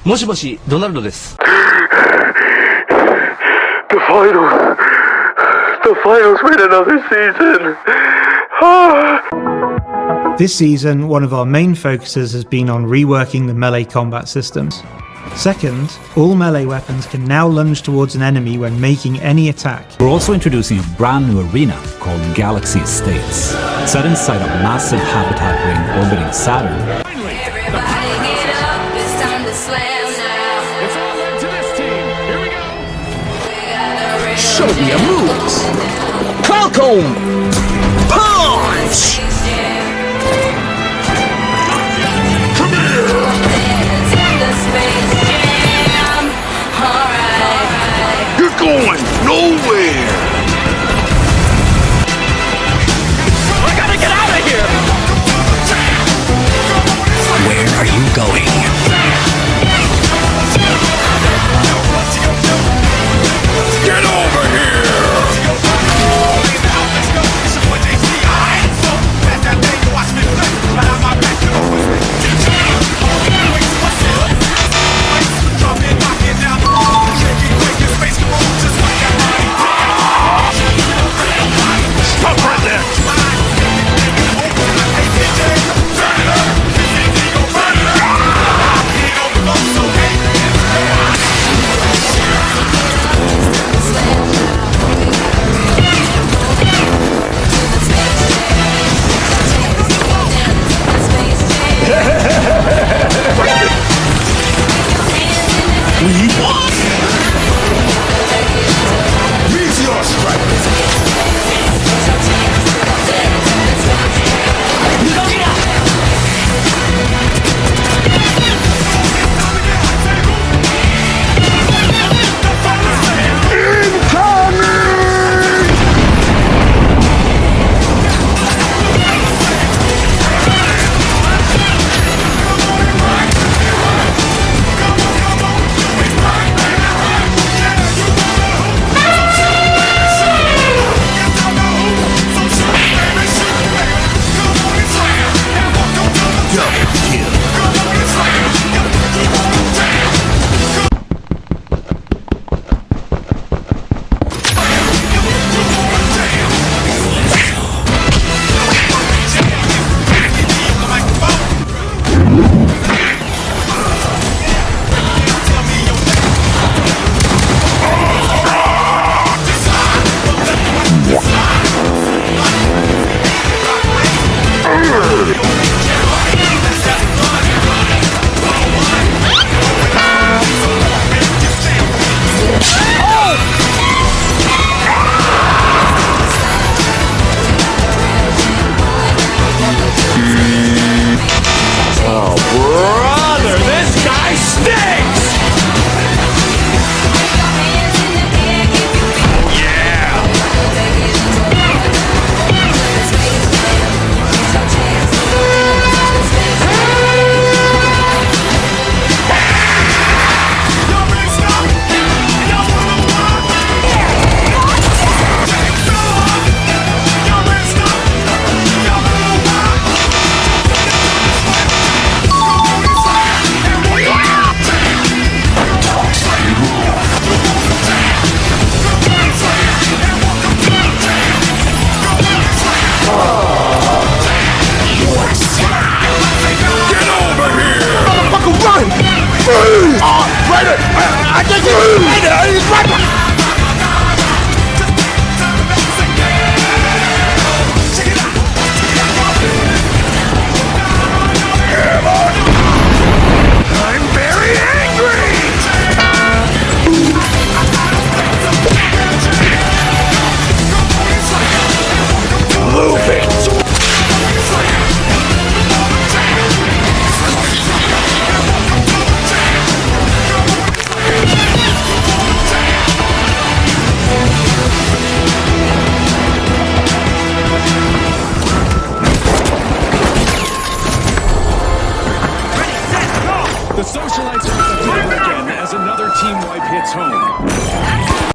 もしもし、ドナルドです。The finals. The finals win another season. This season, one of our main focuses has been on reworking the melee combat systems. Second, all melee weapons can now lunge towards an enemy when making any attack. We're also introducing a brand new arena called Galaxy Estates, set inside a massive habitat ring orbiting Saturn. Everybody get up, it's time to slam now. It's all led to this team. Here we go. Show me your moves! Falcon! Punch! You're going nowhere. I gotta get out of here. Where are you going? Get over here. Stop right there. We won. Meteor strike. Brother, this guy stinks. Get over here. Motherfucker, run! Right. I just. Right. He's right.